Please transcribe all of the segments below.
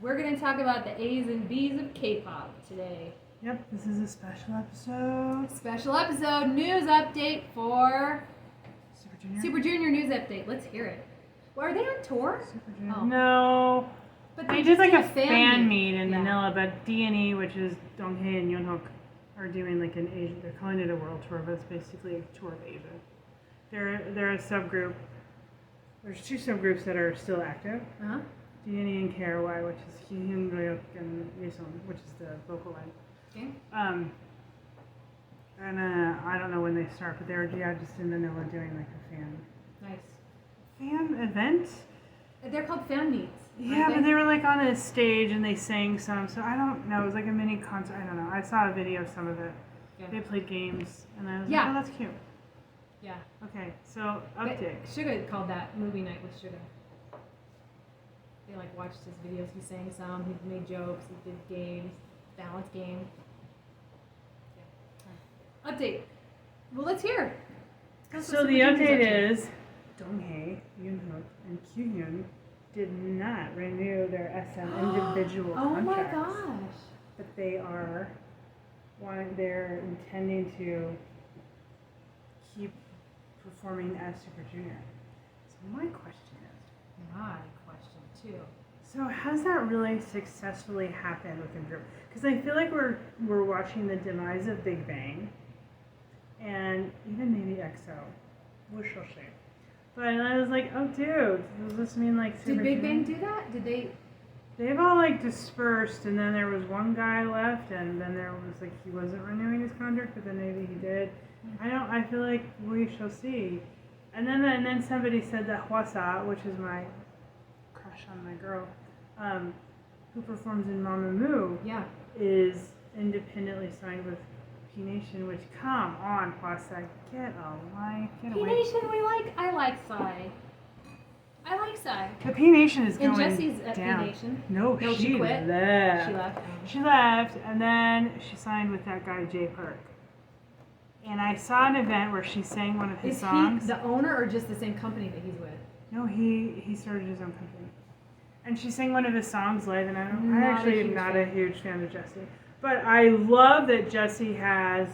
We're going to talk about the A's and B's of K-pop today. Yep, this is a special episode. Special episode, news update for Super Junior? Super Junior news update. Let's hear it. Well, are they on tour? Super Junior. Oh. No. But They did like a fan meet in Yeah. Manila, but D&E, which is Donghae and Yunhook, are doing like an Asia. They're calling it a world tour, but it's basically a tour of Asia. They're a subgroup. There's two subgroups that are still active. Uh-huh. D&E and KRY, which is Hyun, Ryuk, and Yesun, which is the vocal line. Okay. And I don't know when they start, but they're just in Manila doing like a fan event. They're called fan meets. Yeah, but they were like on a stage and they sang some, so I don't know. It was like a mini concert. I don't know. I saw a video of some of it. Yeah. They played games, and I was Yeah. like, oh, that's cute. Yeah. Okay, so update. Suga called that movie night with Suga. They like watched his videos. He sang some. He made jokes. He did games, balance game. Yeah. Update. Well, let's hear. So the update is Donghae, Yunhook, and Kyuhyun did not renew their SM individual contracts. Oh my gosh! But they're intending to keep performing as Super Junior. So my question is, Too. so has that really successfully happened with the group? Because I feel like we're watching the demise of Big Bang, and even maybe EXO. We shall see. But I was like, oh dude, does this mean like Super Did Big Junior? Bang do that? Did they? They've all like dispersed, and then there was one guy left, and then there was like he wasn't renewing his contract, but then maybe he did. I feel like we shall see. And then somebody said that Hwasa, which is my crush on my girl, who performs in Mamamoo, Yeah. is independently signed with P Nation. Which, come on, Hwasa, get a life, get P away. Nation, I like Psy. I like Psy. The P Nation is And going Jessie's at down. P Nation. No, she quit. left. She left. She left, and then she signed with that guy Jay Park. And I saw an event where she sang one of his Is songs. he the owner or just the same company that he's with? No, he started his own company. And she sang one of his songs live, and I Not actually a am huge not fan. a huge fan of Jessie. But I love that Jessie has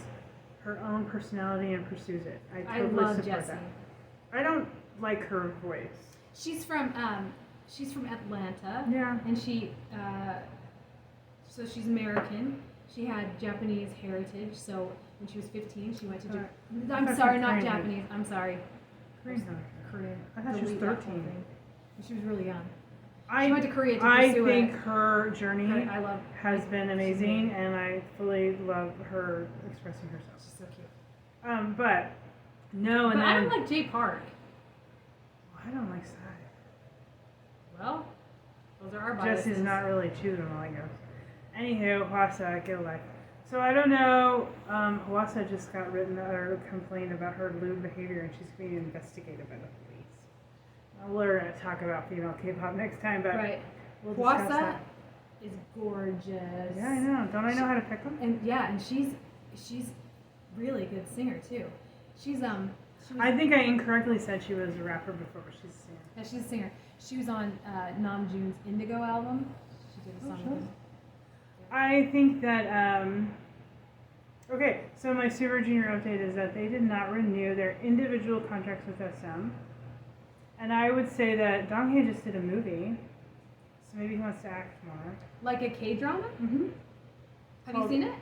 her own personality and pursues it. I totally love support Jessie. that. I don't like her voice. She's from Atlanta. Yeah. And so she's American. She had Japanese heritage. So when she was 15, she went to. I'm sorry, not Korean. Japanese. I'm sorry. Korean. I thought she was Delete that whole 13. thing. She was really young. I She went to Korea to I pursue think it. her journey I love. has been amazing, and I fully love her expressing herself. She's so cute. But no, But and I then don't like Jay Park. I don't like Psy. Well, those are our biases. Jessie's not really choosing them, I guess. Anywho, Hwasa, get a life. So I don't know. Hwasa just got written or complained about her lewd behavior, and she's being investigated by the police. We're gonna talk about female K-pop next time, but Right. we'll discuss Hwasa that. is gorgeous. Yeah, I know. Don't I know how to pick them? And she's really a good singer too. She was, I think I incorrectly said she was a rapper before, but she's a singer. yeah, she's a singer. She was on Namjoon's Indigo album. She did a song with him. I think that, okay, so my Super Junior update is that they did not renew their individual contracts with SM. And I would say that Donghae just did a movie, so maybe he wants to act more. Like a K-drama? Mm-hmm. Have you seen it?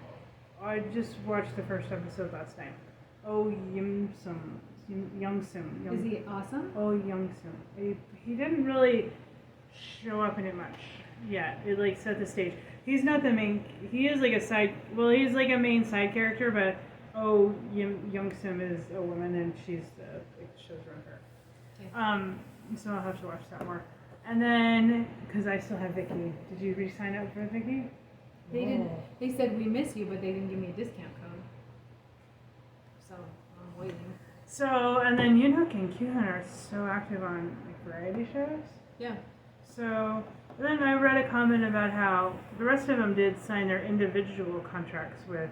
I just watched the first episode last night. Oh, Youngsum. Is he awesome? Oh, Youngsum. He didn't really show up in it much yet. It like set the stage. He's not the main. He is like a side. Well, he's like a main side character, but oh, Youngsum is a woman, and she's it shows around her. Okay. So I'll have to watch that more. And then, because I still have Vicky. Did you re-sign up for Vicky? They didn't. They said we miss you, but they didn't give me a discount code. So I'm waiting. So, and then Yunhook and Kyuhyun are so active on like variety shows. Yeah. So, then I read a comment about how the rest of them did sign their individual contracts with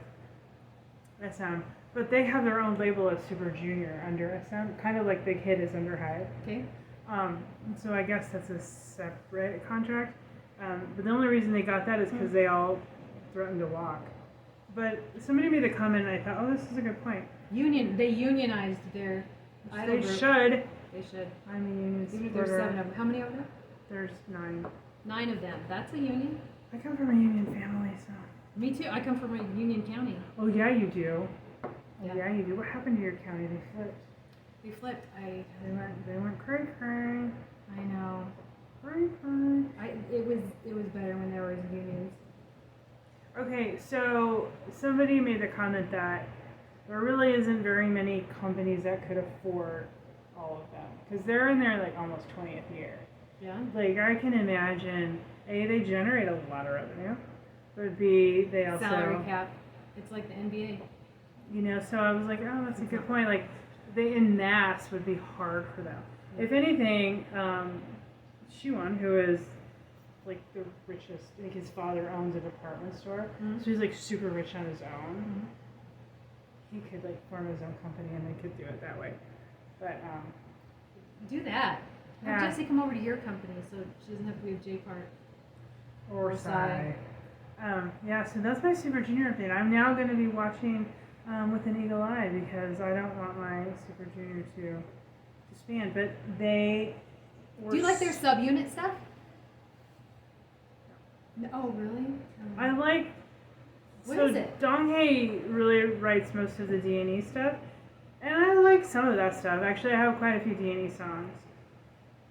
SM, but they have their own label as Super Junior under SM, kind of like Big Hit is under Hype. Okay. So I guess that's a separate contract. But the only reason they got that is because they all threatened to walk. But somebody made a comment, and I thought, oh, this is a good point. They unionized their idol They group. should. They should. I'm a union Even if supporter. there's 7 of them. How many are there? There's 9. 9 of them. That's a union. I come from a union family, so. Me too. I come from a union county. Oh yeah, you do. Oh Yeah. yeah, you do. What happened to your county? They flipped. They flipped. They went cray cray. I know. Cray cray. It was better when there was unions. Okay, so somebody made the comment that there really isn't very many companies that could afford all of them because they're in their like almost 20th year. Yeah. Like I can imagine, A, they generate a lot of revenue, but B, they also Salary cap. It's like the NBA. You know, so I was like, oh, that's a good point. Like, they en masse would be hard for them. Yeah. If anything, Shiwon, who is like the richest, like his father owns a department store, so he's like super rich on his own. He could like form his own company and they could do it that way. But do that. Yeah. Have Jessie come over to your company so she doesn't have to be with J Part or Psy. Yeah, so that's my Super Junior update. I'm now going to be watching with an eagle eye because I don't want my Super Junior to disband. But they were. Do you like their subunit stuff? No. Oh, really? I like. What so is it? Donghae really writes most of the D&E stuff, and I like some of that stuff. Actually, I have quite a few D&E songs.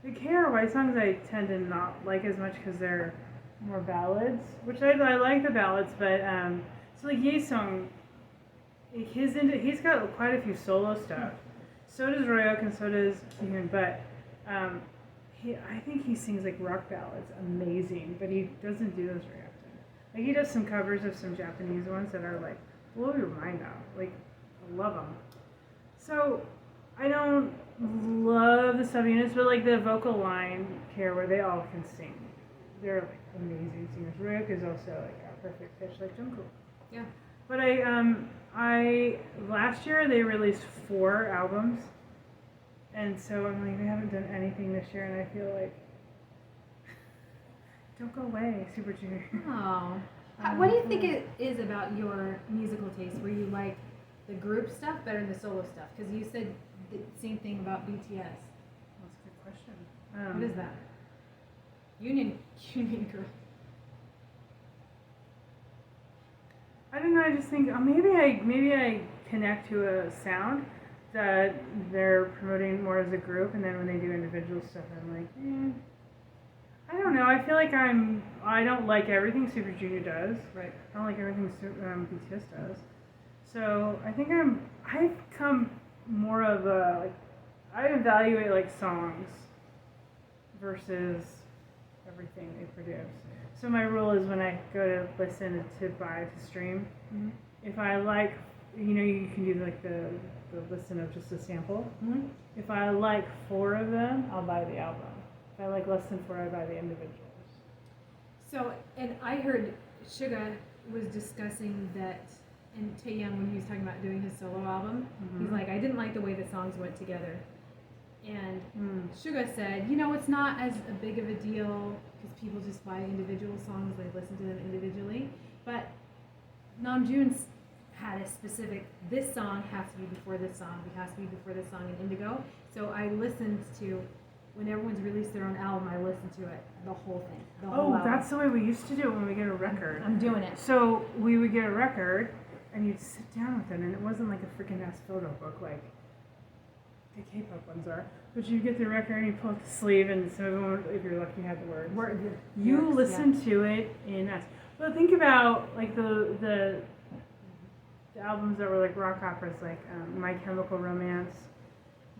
The KRY songs I tend to not like as much because they're more ballads, which I like the ballads, but so like Ye's song, he's got quite a few solo stuff. So does Royeok and so does Kihyun, but I think he sings like rock ballads amazing, but he doesn't do those very often. Like he does some covers of some Japanese ones that are like blow your mind out. Like I love them. So I don't love the subunits, but like the vocal line here where they all can sing. They're like amazing singers. Royeok is also like a perfect pitch like Jungkook. Yeah. But I last year they released 4 albums, and so I'm like they haven't done anything this year, and I feel like don't go away, Super Junior. Oh. What do you think it is about your musical taste where you like the group stuff better than the solo stuff? Because you said the same thing about BTS. That's a good question. What is that? Union girl. I don't know. I just think maybe I connect to a sound that they're promoting more as a group, and then when they do individual stuff, I'm like, I don't know. I feel like I don't like everything Super Junior does. Right. I don't like everything BTS does. So I think I've come more of a like I evaluate like songs versus everything they produce. So my rule is when I go to listen to buy to stream, if I like, you can do like the listen of just a sample. If I like 4 of them, I'll buy the album. If I like less than 4, I buy the individuals. So, and I heard Suga was discussing that, and Taeyang, when he was talking about doing his solo album, he's like, I didn't like the way the songs went together. And Suga said, it's not as big of a deal because people just buy individual songs, they listen to them individually. But Namjoon's had a specific, this song has to be before this song, it has to be before this song in Indigo. So I listened to, when everyone's released their own album, I listened to it, the whole thing, the whole album. That's the way we used to do it when we get a record. I'm doing it. So we would get a record, and you'd sit down with it, and it wasn't like a freaking ass photo book like the K-pop ones are. But you get the record, and you pull out the sleeve, and some of them, if you're lucky, have the words. You listen to it in us. But think about like the albums that were like rock operas, like My Chemical Romance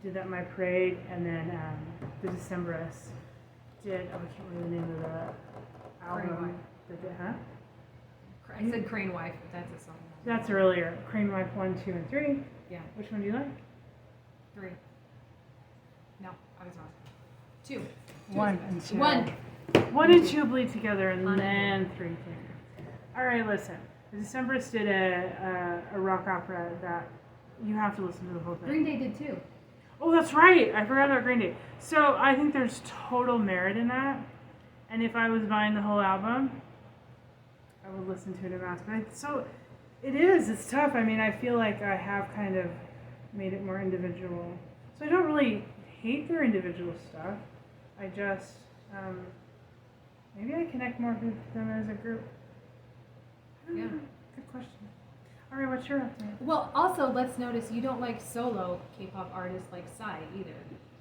did that, My Parade, and then the Decemberists did. I can't remember the name of the album. I said Crane Wife, but that's a song. That's earlier. Crane Wife 1, 2, and 3. Yeah. Which one do you like? 3. No, I was wrong. 2. 1 and 2. 1. 1 and 2 bleed together, and then 3 came. All right, listen. The Decemberists did a rock opera that you have to listen to the whole thing. Green Day did too. Oh, that's right. I forgot about Green Day. So I think there's total merit in that. And if I was buying the whole album, I would listen to it in mass. But it's tough. I mean, I feel like I have kind of made it more individual. So I don't really hate their individual stuff. I just, maybe I connect more with them as a group. Yeah. Good question. All right, what's your update? Well, also, let's notice you don't like solo K-pop artists like Psy either.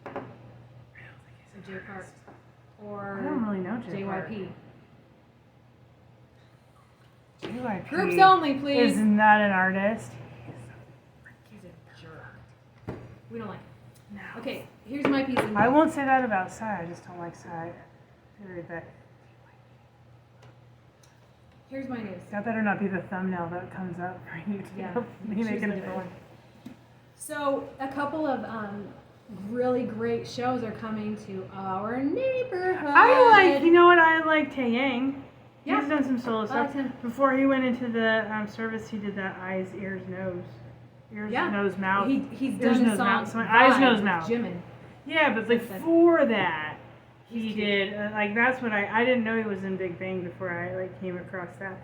I don't think he's Or J Park. artist. Or I don't really know J Park. JYP. JYP Groups only, please. is not an artist. He's a jerk. We don't like him. No. Okay, here's my piece of news. I won't say that about Psy. I just don't like Psy. Period. Here's my news. That better not be the thumbnail that comes up for YouTube. Yeah, Me choose making a a different one. So, a couple of really great shows are coming to our neighborhood. You know what? I like Taeyang. Yeah. He's done some solo I stuff. like him. Before he went into the service, he did that eyes, ears, nose. Ears, Yeah. nose, mouth. He's Ears, done a nose, song. mouth. So eyes, Vibe nose, with mouth. Jimin. Yeah, but Since then. before that, he He's cute. did, that's what I didn't know he was in Big Bang before I, came across that.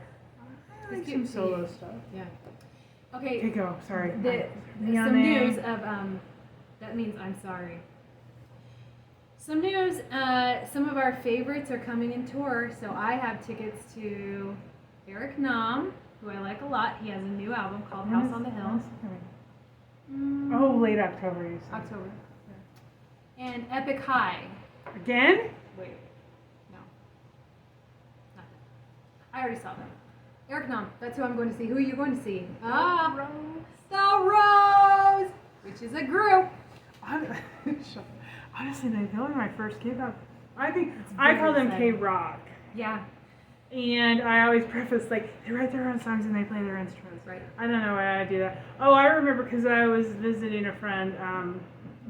I like He's some cute. solo stuff. Yeah. Okay, Okay. go. Sorry. Some news of that means I'm sorry. Some news. Some of our favorites are coming in tour. So I have tickets to Eric Nam, who I like a lot. He has a new album called House on the Hill. Oh, late October, you said. October. And Epic High. Again? Wait. No. Not that. I already saw them. Eric Nam. That's who I'm going to see. Who are you going to see? therose, which is a group. Honestly, they were my first K-pop. I think It's I very call them exciting. K-rock. Yeah. And I always preface, they write their own songs and they play their instruments. Right. I don't know why I do that. Oh, I remember because I was visiting a friend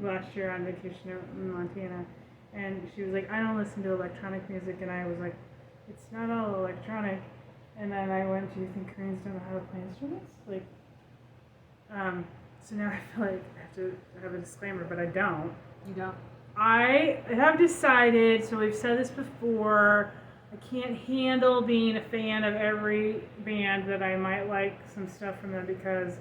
last year on vacation in Montana. And she was like, I don't listen to electronic music. And I was like, it's not all electronic. And then I went, do you think Koreans don't know how to play instruments? So now I feel like I have to have a disclaimer, but I don't. You don't. I have decided, so we've said this before, I can't handle being a fan of every band that I might like some stuff from them because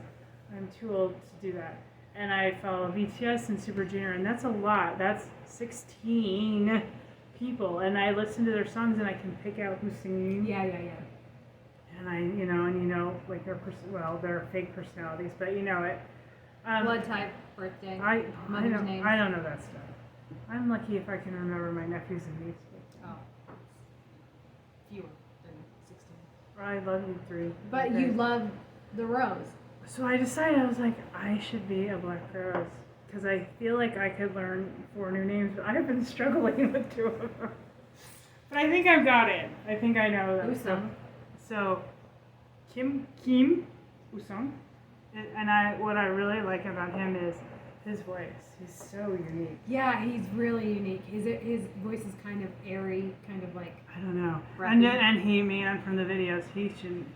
I'm too old to do that. And I follow BTS and Super Junior, and that's a lot. That's 16 people. And I listen to their songs and I can pick out who's singing. Yeah. And they're fake personalities, but you know it. Blood type, birthday, I mother's don't, name. I don't know that stuff. I'm lucky if I can remember my nephews and nieces. Oh. Fewer than 16. I love you three. But Okay. you love the rose. So I decided, I was like, I should be a Black Rose. Because I feel like I could learn 4 new names, but I have been struggling with 2 of them. But I think I've got it. I think I know that. Usung. So, Kim Usung. And what I really like about him is his voice. He's so unique. Yeah, he's really unique. His voice is kind of airy, kind of like. I don't know. Breathy. And he, man, from the videos, he can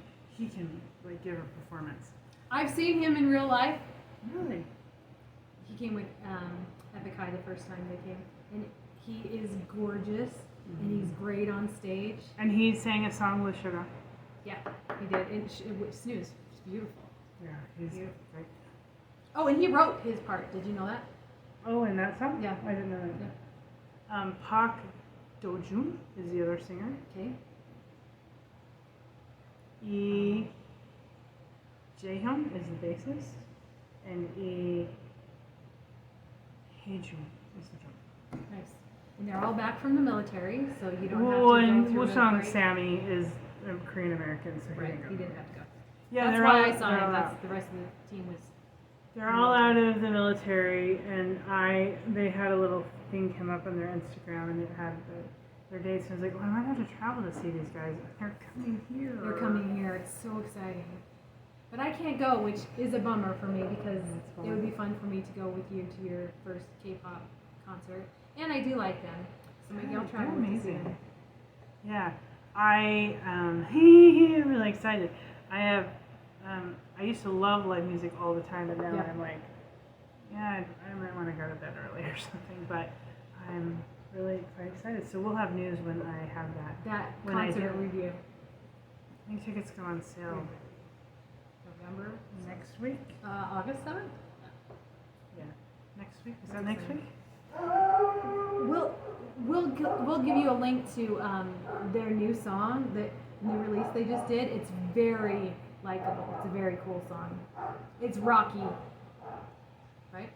give a performance. I've seen him in real life. Really? He came with Epic High the first time they came, and he is gorgeous, and he's great on stage. And he sang a song with Suga. Yeah, he did. And Snooze, it's beautiful. Yeah, he's Beautiful. great. Oh, and he wrote his part. Did you know that? Oh, and that song? Yeah. I didn't know that. Yeah. Park Dojun is the other singer. Okay. Jaehyun is the bassist. And Haejun is the drummer. Nice. And they're all back from the military, so you don't Oh, have to and go through a Woo-sung break. Sammy is a Korean American, so Right, he didn't go. he didn't have to go. Yeah, That's they're why all, I saw they're him. all That's out. the rest of the team was. They're all out of the military, and they had a little thing come up on their Instagram, and it had their dates. And I was like, well, I might have to travel to see these guys. They're coming here. They're coming here. It's so exciting. But I can't go, which is a bummer for me because it would be fun for me to go with you to your first K-pop concert. And I do like them, so maybe I'll travel They're with you amazing. soon. Yeah, I'm really excited. I used to love live music all the time, and now Yeah. I'm like, yeah, I might want to go to bed early or something. But I'm really quite excited. So we'll have news when I have that. That When I concert do. review. I think tickets go on sale November, next week. August 7th? Yeah, next week. Is that next week? We'll give you a link to their new song, the new release they just did. It's very likable. It's a very cool song. It's rocky, right?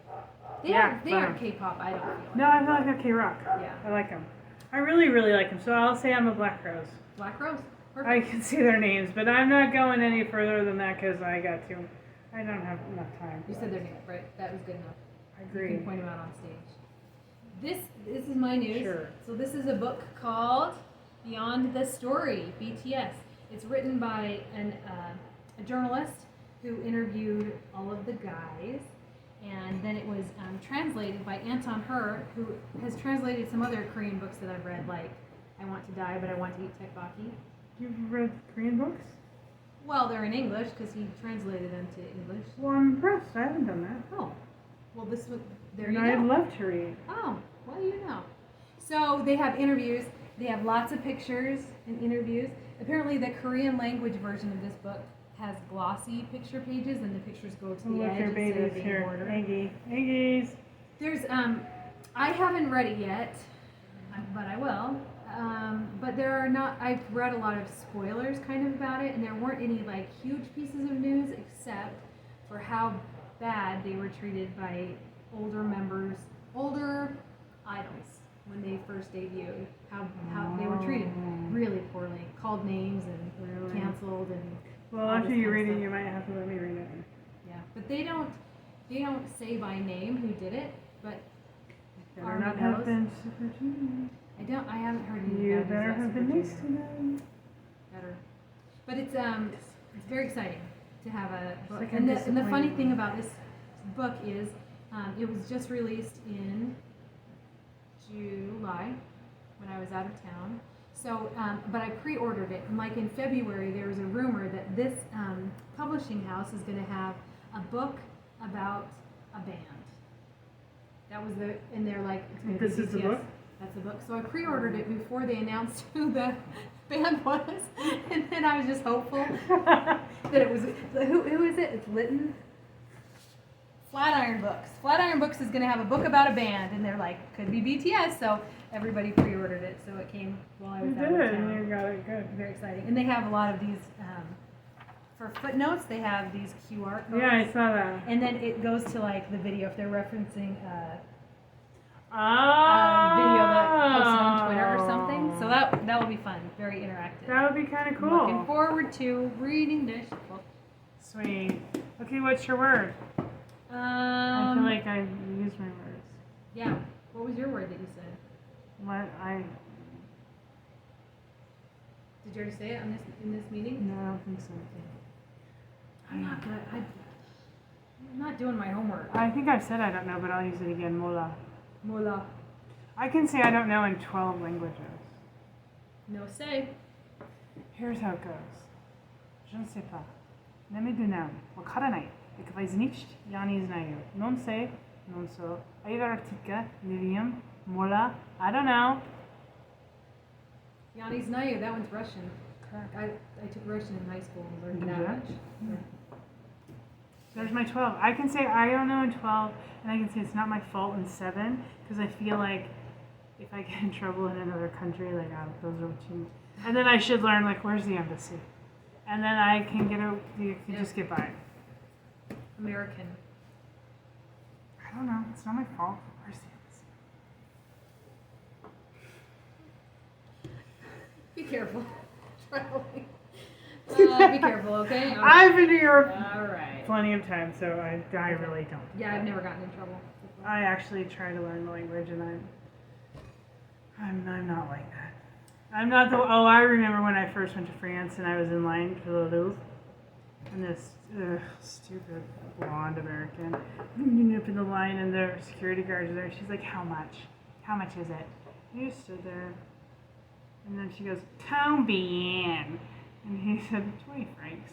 They are K-pop. I don't feel like. No, I feel like they're K-rock. Yeah. I like them. I really, really like them. So I'll say I'm a Black Rose. Black Rose. Perfect. I can see their names, but I'm not going any further than that because I don't have enough time. You said their name, right? That was good enough. I You agree. can point them out on stage. This is my news. Sure. So this is a book called Beyond the Story, BTS. It's written by a journalist who interviewed all of the guys, and then it was translated by Anton Her, who has translated some other Korean books that I've read, like I Want to Die, But I Want to Eat Tteokbokki. You've read Korean books? Well, they're in English because he translated them to English. Well, I'm impressed. I haven't done that. Oh, well, this was there. And You I'd go. love to read. Oh, well, you know. So they have interviews. They have lots of pictures and interviews. Apparently, the Korean language version of this book has glossy picture pages, and the pictures go to the Look, edge your instead of babies being here. bordered. Aggies. There's I haven't read it yet, but I will. But there are not. I've read a lot of spoilers kind of about it, and there weren't any like huge pieces of news except for how bad they were treated by older idols when they first debuted. How they were treated really poorly, called names and Really? canceled and. Well, all after this you kind of read it, stuff. you might have to let me read it. Yeah, but they don't say by name who did it, but Better Army not knows. have been Super Junior. I haven't heard any You bad news better about have Super been nice to Junior. them. Better. But it's very exciting to have a book. like And I'm the funny disappointed. thing about this book is it was just released in July when I was out of town. So, but I pre-ordered it. And like in February, there was a rumor that this publishing house is going to have a book about a band. That was and they're like, it's going to be This is the BTS. book? That's the book. So I pre-ordered it before they announced who the band was, and then I was just hopeful that it was who is it? It's Lytton. Flatiron Books. Flatiron Books is going to have a book about a band, and they're like, could be BTS. So everybody pre-ordered it, so it came while I You was did out of it, and town. you got it good. Very exciting, and they have a lot of these for footnotes. They have these QR codes. Yeah, I saw that. And then it goes to like the video if they're referencing Oh. video that posted on Twitter or something. So that will be fun. Very interactive. That would be kind of I'm looking cool. forward to reading this book. Sweet. Okay, what's your word? I feel like I used my words. Yeah. What was your word that you said? What I Did you already say it in this meeting? no, I don't think so. I'm not good. I'm not doing my homework. I think I've said I don't know, but I'll use it again. Mola. Mola. I can say I don't know in 12 languages. No say. Here's how it goes. Je ne sais pas. Не знам. Вакаранай. Каква изниcht, я не знаю. Non sé, non so. Айвартика, не wiem. Mola, I don't know. Yanni Znayu, that one's Russian. Correct. I took Russian in high school and learned Did that you? much. Yeah. There's my 12. I can say I don't know in 12, and I can say it's not my fault in 7, because I feel like if I get in trouble in another country, like, those are too. And then I should learn, like, where's the embassy? And then I can just get by. American. I don't know. It's not my fault. Where's the embassy? Be careful. Traveling. Be careful, okay? I've been to Europe All right. plenty of times, so I really don't. Yeah, I've never gotten in trouble. I actually try to learn the language, and I'm not like that. I'm not the. Oh, I remember when I first went to France, and I was in line for the Louvre, and this stupid blonde American up in the line, and the security guards are there. She's like, "How much? How much is it?" And he just stood there, and then she goes, "Combien?" And he said, 20 francs.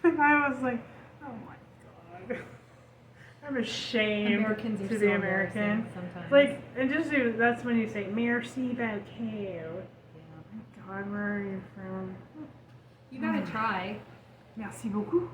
And I was like, oh my god. I'm ashamed Americans are to so the embarrassing American. sometimes. Like, and just that's when you say merci beaucoup. yeah. My God, where are you from? You gotta try. Merci beaucoup.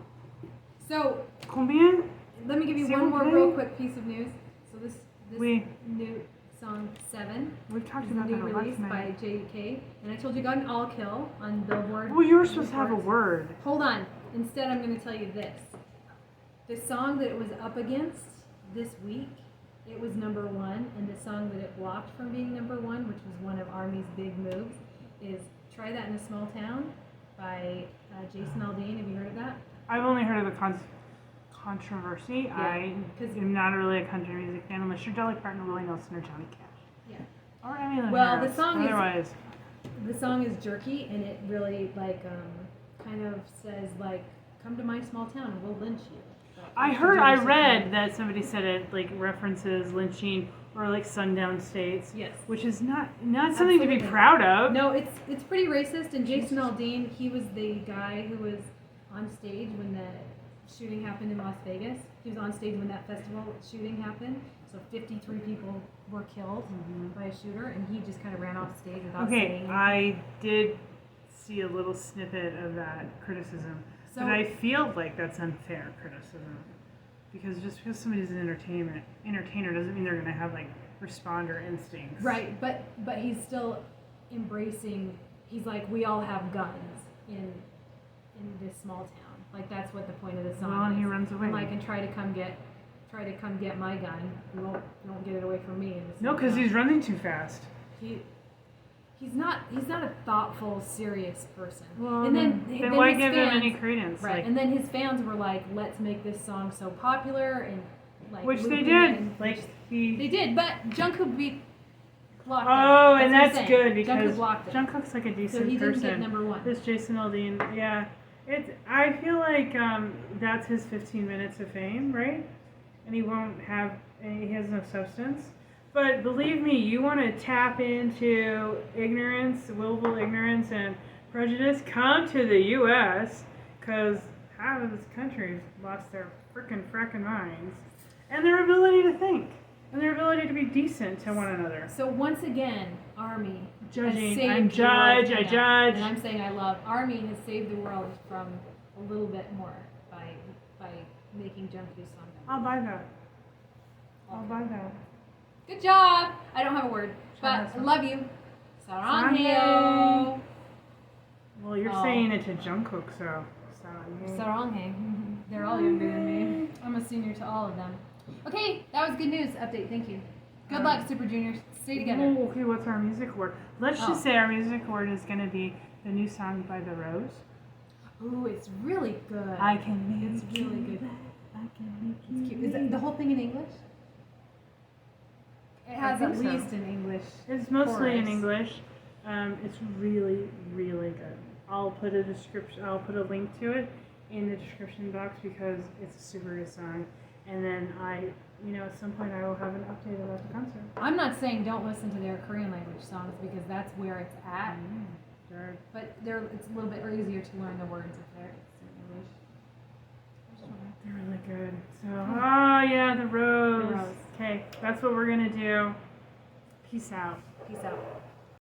So Combien? let me give you S'il one vous more plaît. real quick piece of news. So this Oui. new song 7 We've talked is a about new that a lot release by tonight. JK, and I told you got an all kill on Billboard. Well, you were supposed to have a Reports. word. Hold on. Instead, I'm going to tell you this. The song that it was up against this week, it was number 1, and the song that it blocked from being number 1, which was one of Army's big moves, is "Try That in a Small Town" by Jason Aldean. Have you heard of that? I've only heard of the controversy. Yeah, I 'cause- am not really a country music fan unless you're Dolly Parton or Willie Nelson or Johnny Cash. Yeah. Or any of the Well, the heroes. song is- Otherwise, The song is jerky, and it really kind of says come to my small town and we'll lynch you. I read that somebody said it like references lynching or like sundown states. Yes. Which is not something to be Absolutely. proud of. No, it's pretty racist. And Jason Aldean, he was the guy who was on stage when the shooting happened in Las Vegas. He was on stage when that festival shooting happened. So 53 people were killed by a shooter, and he just kind of ran off stage without saying Okay, anything. I did see a little snippet of that criticism, So- but I feel like that's unfair criticism because just because somebody's an entertainer doesn't mean they're going to have like responder instincts. Right, but he's still embracing. He's like, we all have guns in this small town. Like that's what the point of the song Well, and is. he runs away. And try to come get my gun. You won't get it away from me. In this No, small because town. he's running too fast. He's not a thoughtful, serious person. Well, and then then why his give him fans- any credence? Right, Like, and then his fans were like, "Let's make this song so popular," and which they looping did. it and- Like they did, but Jungkook blocked it. Oh, and what I'm that's saying. good Jungkook because blocked it. Jungkook's like a So decent he didn't person. get number 1. This Jason Aldean, yeah. I feel like that's his 15 minutes of fame, right? And he he has no substance. But believe me, you want to tap into ignorance, willful ignorance, and prejudice, come to the U.S. because half of this country's lost their frickin' minds. And their ability to think. And their ability to be decent to one another. So once again, Army Judging. has saved I'm the world. judge. I Yeah. judge. And I'm saying I love Army has saved the world from a little bit more by making Jungkook's song. I'll buy that. I'll buy that. Good job. I don't have a word, but I Sarang. love you. Sarang. Saranghae. Well, you're Oh. saying it to Jungkook, so. Sarang. Saranghae. They're all younger than me. I'm a senior to all of them. Okay, that was good news update. Thank you. Good luck, Super Juniors. Stay together. Ooh, okay, what's our music award? Let's Oh. just say our music award is going to be the new song by Therose. Ooh, it's really good. I can make It's really you good. laugh. I can make you It's cute. Is that the whole thing in English? It has think at so. least an English. It's mostly in chorus. English. It's really, really good. I'll put a link to it in the description box because it's a super good song. And then at some point I will have an update about the concert. I'm not saying don't listen to their Korean language songs because that's where it's at. Sure. But it's a little bit easier to learn the words if it's in English. They're really good. So, oh yeah, the rose. The rose. Okay, that's what we're gonna do. Peace out. Peace out.